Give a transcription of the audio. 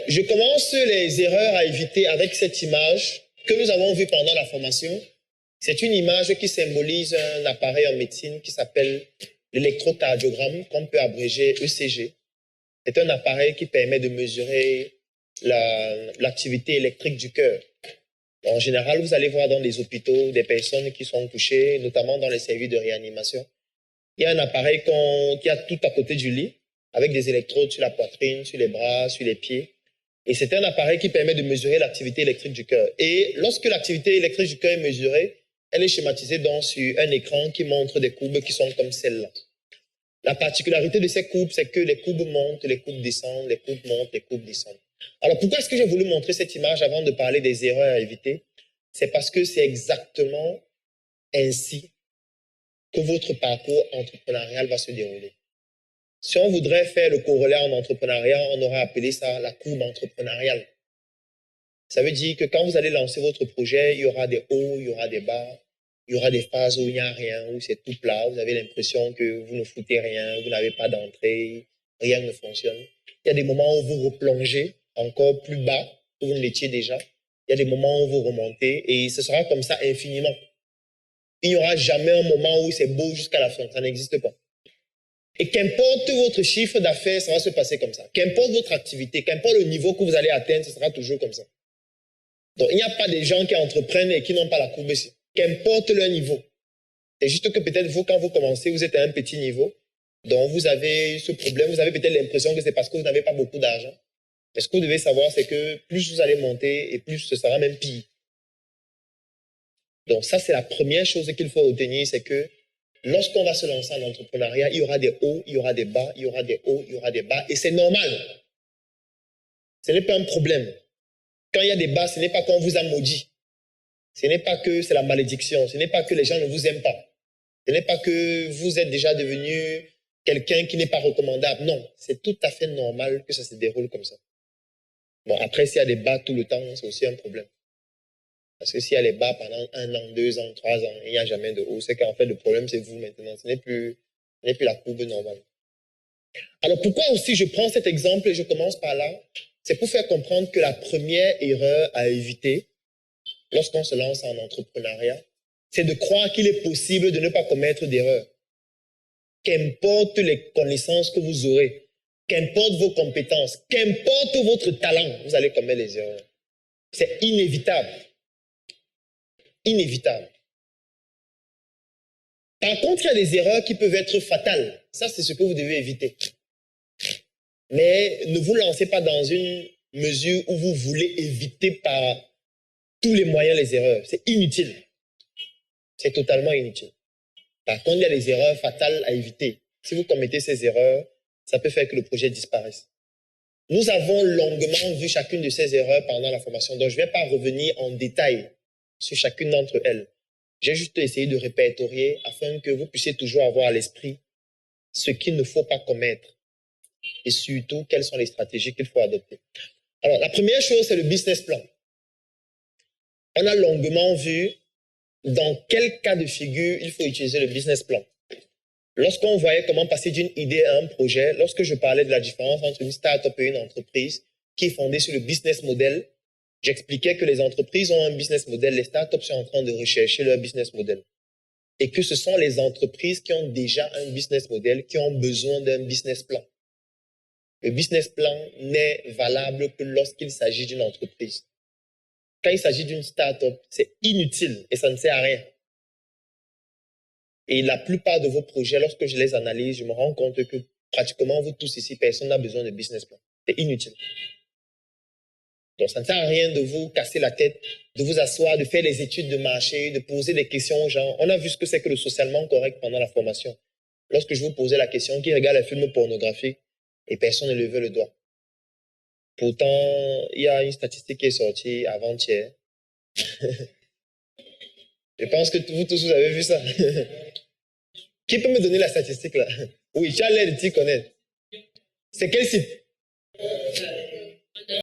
Je commence les erreurs à éviter avec cette image que nous avons vue pendant la formation. C'est une image qui symbolise un appareil en médecine qui s'appelle l'électrocardiogramme, qu'on peut abréger ECG. C'est un appareil qui permet de mesurer l'activité électrique du cœur. En général, vous allez voir dans les hôpitaux des personnes qui sont couchées, notamment dans les services de réanimation. Il y a un appareil qui a tout à côté du lit, avec des électrodes sur la poitrine, sur les bras, sur les pieds. Et c'est un appareil qui permet de mesurer l'activité électrique du cœur. Et lorsque l'activité électrique du cœur est mesurée, elle est schématisée donc sur un écran qui montre des courbes qui sont comme celle-là. La particularité de ces courbes, c'est que les courbes montent, les courbes descendent, les courbes montent, les courbes descendent. Alors pourquoi est-ce que j'ai voulu montrer cette image avant de parler des erreurs à éviter? C'est parce que c'est exactement ainsi que votre parcours entrepreneurial va se dérouler. Si on voudrait faire le corollaire en entrepreneuriat, on aurait appelé ça la courbe entrepreneuriale. Ça veut dire que quand vous allez lancer votre projet, il y aura des hauts, il y aura des bas, il y aura des phases où il n'y a rien, où c'est tout plat, vous avez l'impression que vous ne foutez rien, vous n'avez pas d'entrée, rien ne fonctionne. Il y a des moments où vous replongez encore plus bas que vous ne l'étiez déjà. Il y a des moments où vous remontez et ce sera comme ça infiniment. Il n'y aura jamais un moment où c'est beau jusqu'à la fin, ça n'existe pas. Et qu'importe votre chiffre d'affaires, ça va se passer comme ça. Qu'importe votre activité, qu'importe le niveau que vous allez atteindre, ce sera toujours comme ça. Donc, il n'y a pas des gens qui entreprennent et qui n'ont pas la courbe ici. Qu'importe leur niveau. C'est juste que peut-être vous, quand vous commencez, vous êtes à un petit niveau. Donc, vous avez ce problème. Vous avez peut-être l'impression que c'est parce que vous n'avez pas beaucoup d'argent. Mais ce que vous devez savoir, c'est que plus vous allez monter et plus ce sera même pire. Donc, ça, c'est la première chose qu'il faut retenir, c'est que lorsqu'on va se lancer en entrepreneuriat, il y aura des hauts, il y aura des bas, il y aura des hauts, il y aura des bas. Et c'est normal. Ce n'est pas un problème. Quand il y a des bas, ce n'est pas qu'on vous a maudit. Ce n'est pas que c'est la malédiction. Ce n'est pas que les gens ne vous aiment pas. Ce n'est pas que vous êtes déjà devenu quelqu'un qui n'est pas recommandable. Non, c'est tout à fait normal que ça se déroule comme ça. Bon, après, s'il y a des bas tout le temps, c'est aussi un problème. Parce que s'il y a les bas pendant 1 an, 2 ans, 3 ans, il n'y a jamais de haut, c'est qu'en fait, le problème, c'est vous maintenant. Ce n'est plus la courbe normale. Alors, pourquoi aussi je prends cet exemple et je commence par là? C'est pour faire comprendre que la première erreur à éviter lorsqu'on se lance en entrepreneuriat, c'est de croire qu'il est possible de ne pas commettre d'erreur. Qu'importe les connaissances que vous aurez, qu'importe vos compétences, qu'importe votre talent, vous allez commettre des erreurs. C'est inévitable. Inévitable. Par contre, il y a des erreurs qui peuvent être fatales. Ça, c'est ce que vous devez éviter. Mais ne vous lancez pas dans une mesure où vous voulez éviter par tous les moyens les erreurs. C'est inutile. C'est totalement inutile. Par contre, il y a des erreurs fatales à éviter. Si vous commettez ces erreurs, ça peut faire que le projet disparaisse. Nous avons longuement vu chacune de ces erreurs pendant la formation, donc je ne vais pas revenir en détail sur chacune d'entre elles. J'ai juste essayé de répertorier afin que vous puissiez toujours avoir à l'esprit ce qu'il ne faut pas commettre et surtout quelles sont les stratégies qu'il faut adopter. Alors, la première chose, c'est le business plan. On a longuement vu dans quel cas de figure il faut utiliser le business plan. Lorsqu'on voyait comment passer d'une idée à un projet, lorsque je parlais de la différence entre une start-up et une entreprise qui est fondée sur le business model, j'expliquais que les entreprises ont un business model, les start-up sont en train de rechercher leur business model. Et que ce sont les entreprises qui ont déjà un business model qui ont besoin d'un business plan. Le business plan n'est valable que lorsqu'il s'agit d'une entreprise. Quand il s'agit d'une start-up, c'est inutile et ça ne sert à rien. Et la plupart de vos projets, lorsque je les analyse, je me rends compte que pratiquement vous tous ici, personne n'a besoin de business plan. C'est inutile. Donc ça ne sert à rien de vous casser la tête, de vous asseoir, de faire des études de marché, de poser des questions aux gens. On a vu ce que c'est que le socialement correct pendant la formation. Lorsque je vous posais la question, qui regarde les films pornographiques et personne ne levait le doigt. Pourtant, il y a une statistique qui est sortie avant-hier. Je pense que vous tous, vous avez vu ça. Qui peut me donner la statistique là? Oui, tu as l'air de t'y connaître. C'est quel site?